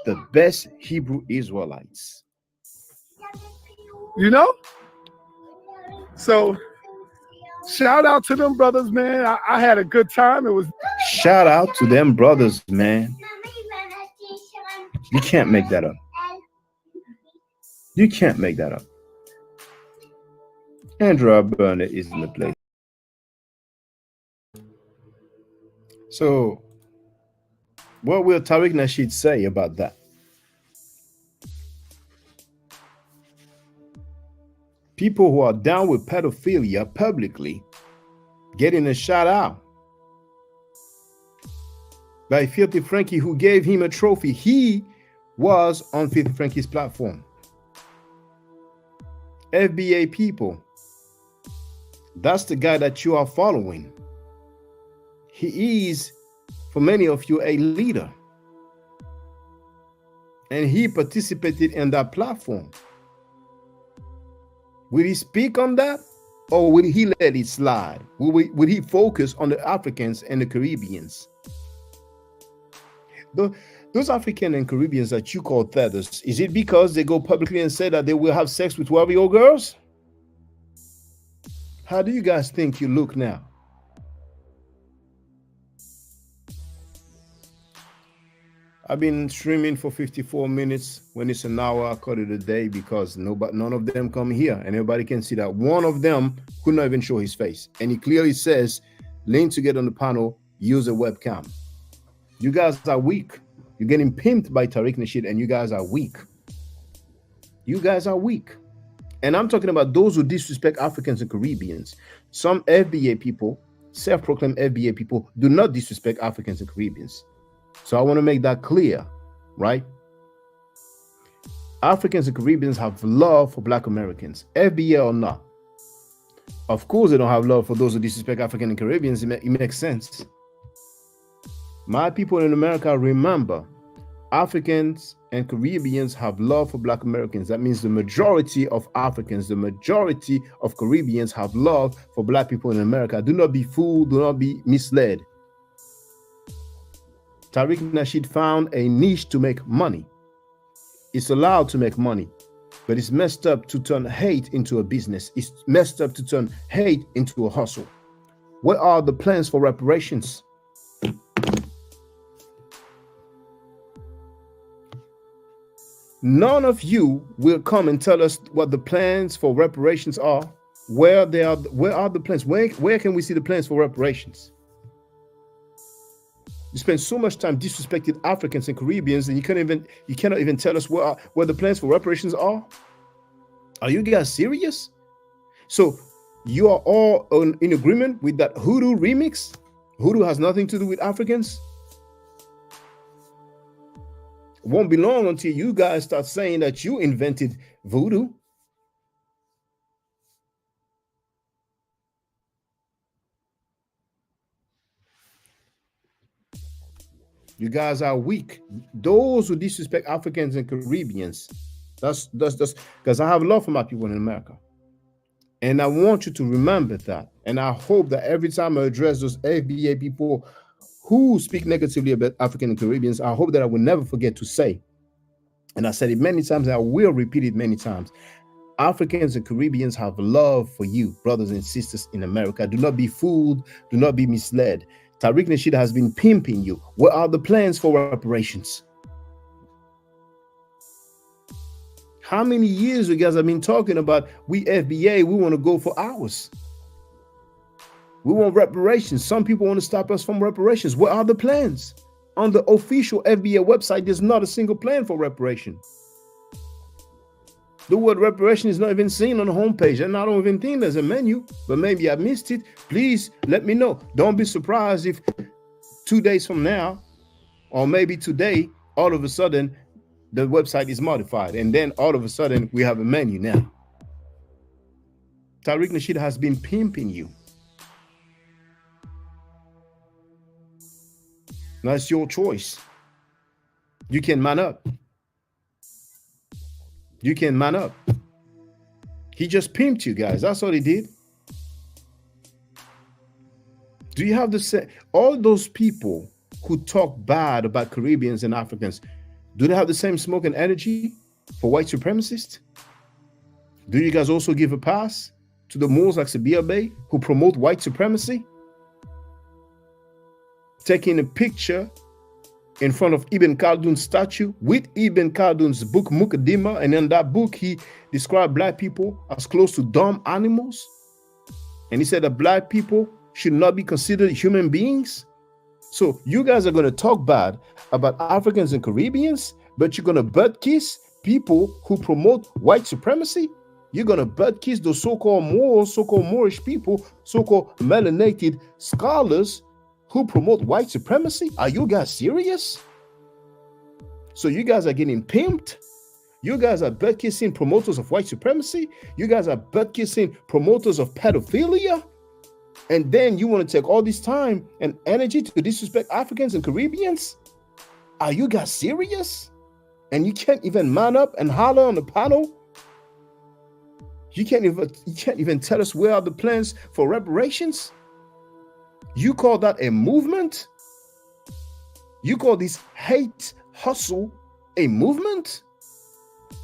the best Hebrew Israelites. So shout out to them brothers, man. I had a good time. It was shout out to them brothers, man. You can't make that up. You can't make that up. Andrew Burner is in the place. So, what will Tariq Nasheed say about that? People who are down with pedophilia publicly getting a shout out by Filthy Frankie, who gave him a trophy. He was on Filthy Frankie's platform. FBA people, that's the guy that you are following. He is, for many of you, a leader. And he participated in that platform. Will he speak on that? Or will he let it slide? Will he focus on the Africans and the Caribbeans? Those African and Caribbeans that you call feathers, is it because they go publicly and say that they will have sex with 12-year-old girls? How do you guys think you look now? I've been streaming for 54 minutes. When it's an hour, I call it a day because none of them come here, and everybody can see that one of them could not even show his face. And he clearly says, lean to get on the panel, use a webcam. You guys are weak. You're getting pimped by Tariq Nasheed, and you guys are weak. You guys are weak. And I'm talking about those who disrespect Africans and Caribbeans. Some FBA people, self-proclaimed FBA people, do not disrespect Africans and Caribbeans. So I want to make that clear, right? Africans and Caribbeans have love for Black Americans, FBA or not. Of course, they don't have love for those who disrespect African and Caribbeans. It makes sense. My people in America, remember, Africans and Caribbeans have love for Black Americans. That means the majority of Africans, the majority of Caribbeans have love for Black people in America. Do not be fooled, do not be misled. Tariq Nasheed found a niche to make money. It's allowed to make money. But it's messed up to turn hate into a business. It's messed up to turn hate into a hustle. What are the plans for reparations? None of you will come and tell us what the plans for reparations are. Where are the plans? Where can we see the plans for reparations? You spend so much time disrespecting Africans and Caribbeans, and you cannot even tell us where the plans for reparations are. Are you guys serious? So you are all in agreement with that Hoodoo remix? Hoodoo has nothing to do with Africans. It won't be long until you guys start saying that you invented voodoo. You guys are weak. Those who disrespect Africans and Caribbeans, that's because I have love for my people in America. And I want you to remember that. And I hope that every time I address those FBA people who speak negatively about African and Caribbeans, I hope that I will never forget to say, and I said it many times, and I will repeat it many times, Africans and Caribbeans have love for you, brothers and sisters in America. Do not be fooled. Do not be misled. Tariq Nasheed has been pimping you. What are the plans for reparations? How many years you guys have been talking about we FBA, we want to go for ours. We want reparations. Some people want to stop us from reparations. What are the plans? On the official FBA website, there's not a single plan for reparation. The word reparation is not even seen on the homepage, and I don't even think there's a menu, but maybe I missed it. Please let me know. Don't be surprised if 2 days from now, or maybe today, all of a sudden, the website is modified, and then all of a sudden, we have a menu now. Tariq Nasheed has been pimping you. That's your choice. You can man up. You can man up. He just pimped you guys. That's all he did. Do you have all those people who talk bad about Caribbeans and Africans, do they have the same smoke and energy for white supremacists? Do you guys also give a pass to the Moors like Sabia Bay who promote white supremacy? Taking a picture in front of Ibn Khaldun's statue with Ibn Khaldun's book Muqaddimah, and in that book he described black people as close to dumb animals, and he said that black people should not be considered human beings. So you guys are going to talk bad about Africans and Caribbeans, but you're going to butt kiss people who promote white supremacy? You're going to butt kiss those so-called Moors, so-called Moorish people, so-called melanated scholars who promote white supremacy? Are you guys serious? So you guys are getting pimped? You guys are butt kissing promoters of white supremacy? You guys are butt kissing promoters of pedophilia? And then you want to take all this time and energy to disrespect Africans and Caribbeans? Are you guys serious? And you can't even man up and holler on the panel? You can't even tell us where are the plans for reparations? You call that a movement? You call this hate hustle a movement?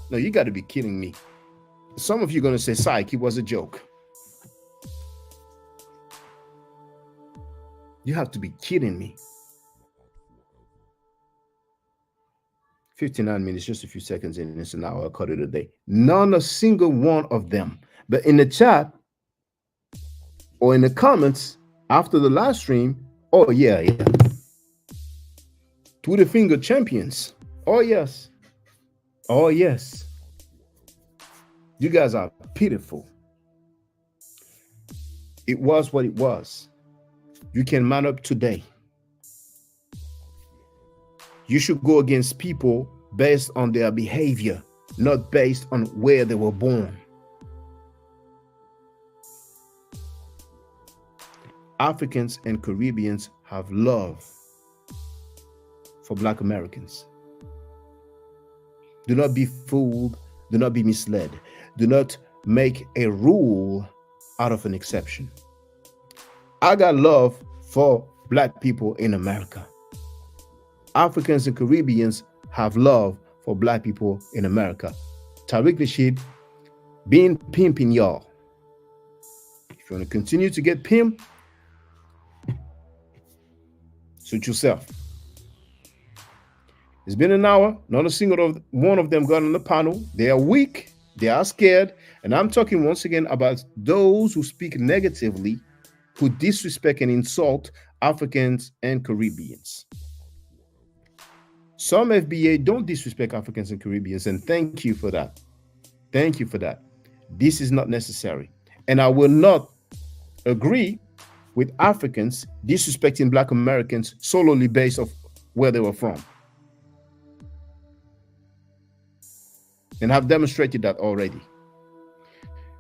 No, you got to be kidding me. Some of you are going to say, psych, it was a joke. You have to be kidding me. 59 minutes, just a few seconds in. It's an hour. I'll cut it a day. None a single one of them. But in the chat or in the comments after the live stream, oh yeah. Twitter finger champions. Oh yes. Oh yes. You guys are pitiful. It was what it was. You can man up today. You should go against people based on their behavior, not based on where they were born. Africans and Caribbeans have love for Black Americans. Do not be fooled. Do not be misled. Do not make a rule out of an exception. I got love for Black people in America. Africans and Caribbeans have love for Black people in America. Tariq Nasheed being pimping y'all. If you want to continue to get pimped, suit yourself. It's been an hour. Not a single one of them got on the panel. They are weak. They are scared. And I'm talking once again about those who speak negatively, who disrespect and insult Africans and Caribbeans. Some FBA don't disrespect Africans and Caribbeans, and thank you for that. Thank you for that. This is not necessary. And I will not agree with Africans disrespecting Black Americans solely based off where they were from. And I've demonstrated that already.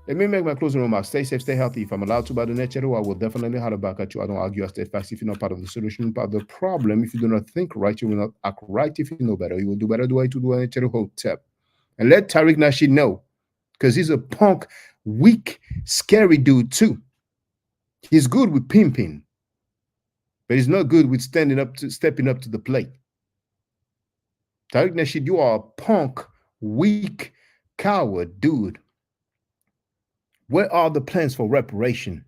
Let me make my closing remarks. Stay safe, stay healthy. If I'm allowed to by the nature, I will definitely holler back at you. I don't argue, I stay fast. If you're not part of the solution, part of the problem, if you do not think right, you will not act right. If you know better, you will do better. Do I to do a Hotep. And let Tariq Nasheed know, because he's a punk, weak, scary dude too. He's good with pimping, but he's not good with stepping up to the plate. Tariq Nasheed, you are a punk, weak, coward dude. Where are the plans for reparation?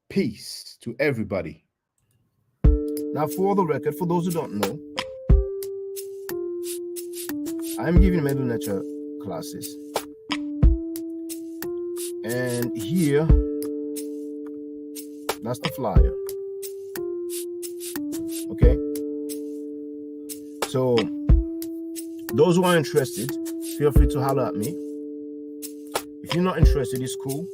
Peace to everybody. Now, for the record, for those who don't know, I'm giving Medu Nature classes. And here, that's the flyer. Okay? So, those who are interested, feel free to holler at me. If you're not interested, it's cool.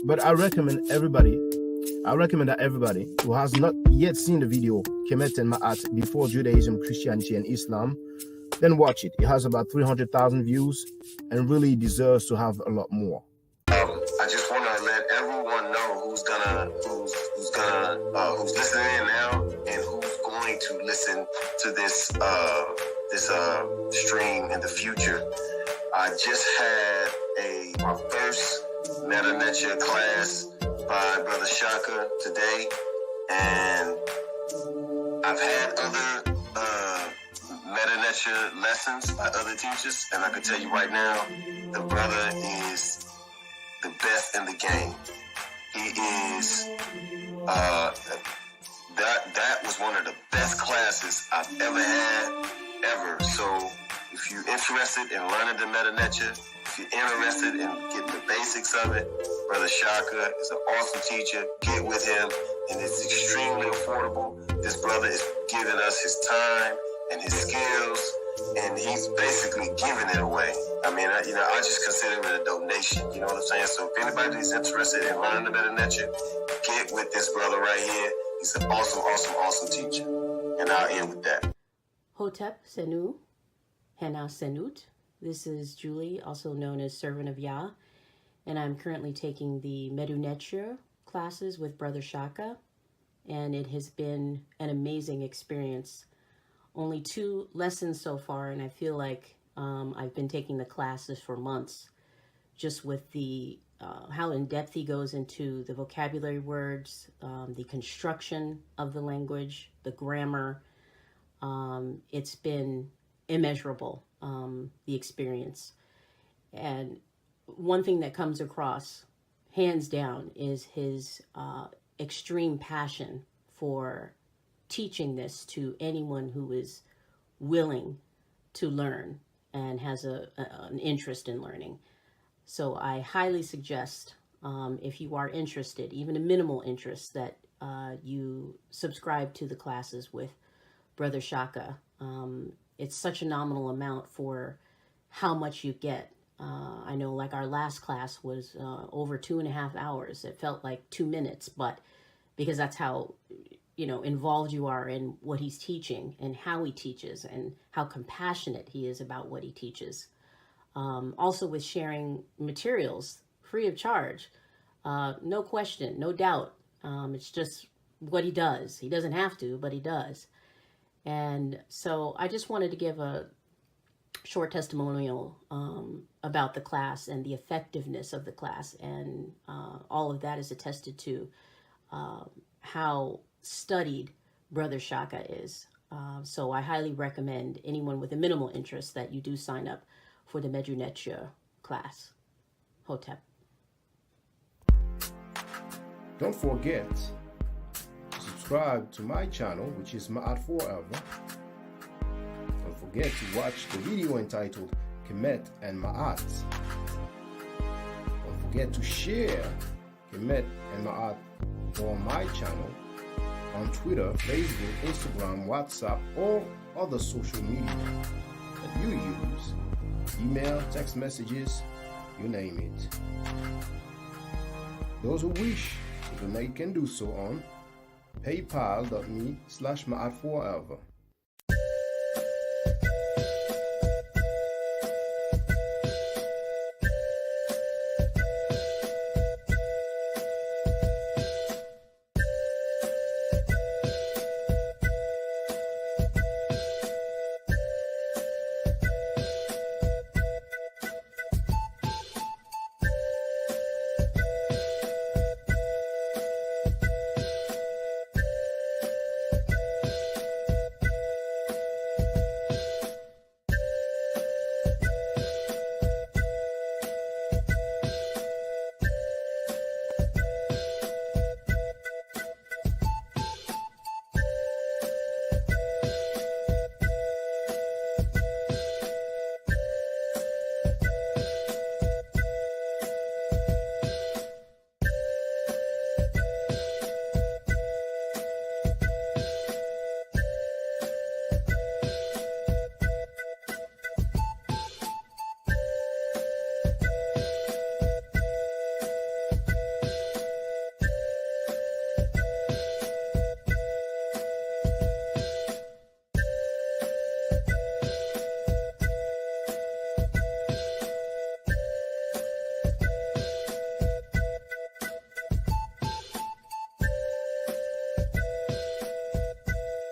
But I recommend that everybody who has not yet seen the video, Kemet and Ma'at, before Judaism, Christianity, and Islam, then watch it. It has about 300,000 views and really deserves to have a lot more. I just want to let everyone know who's listening in now and who's going to listen to this stream in the future. I just had my first Meta Nature class by Brother Shaka today, and I've had other Meta Nature lessons by other teachers, and I can tell you right now, the brother is the best in the game. He is that was one of the best classes I've ever had, ever. So if you're interested in learning the Meta Nature, if you're interested in getting the basics of it, Brother Shaka is an awesome teacher. Get with him, and it's extremely affordable. This brother is giving us his time and his skills, and he's basically giving it away. I mean, I just consider it a donation. You know what I'm saying? So if anybody's interested in learning the Meta Nature, get with this brother right here. He's an awesome, awesome, awesome teacher. And I'll end with that. Hotep Senu, Hena Senut. This is Julie, also known as Servant of Yah, and I'm currently taking the Medu Nature classes with Brother Shaka, and it has been an amazing experience. Only 2 lessons so far, and I feel like I've been taking the classes for months, just with the how in depth he goes into the vocabulary words, the construction of the language, the grammar. It's been immeasurable, the experience. And one thing that comes across, hands down, is his extreme passion for teaching this to anyone who is willing to learn and has an interest in learning. So I highly suggest, if you are interested, even a minimal interest, that you subscribe to the classes with Brother Shaka. It's such a nominal amount for how much you get. I know, like, our last class was over 2.5 hours. It felt like 2 minutes, but because that's how, involved you are in what he's teaching and how he teaches and how compassionate he is about what he teaches. Also with sharing materials free of charge, no question, no doubt. It's just what he does. He doesn't have to, but he does. And so I just wanted to give a short testimonial about the class and the effectiveness of the class. And all of that is attested to how studied Brother Shaka is. So I highly recommend anyone with a minimal interest that you do sign up for the Medu Netia class. Hotep. Don't forget to subscribe to my channel, which is Ma'at Forever. Don't forget to watch the video entitled Kemet and Ma'at. Don't forget to share Kemet and Ma'at on my channel on Twitter, Facebook, Instagram, WhatsApp, or other social media that you use. Email, text messages, you name it. Those who wish to donate can do so on paypal.me/ma'at4ever.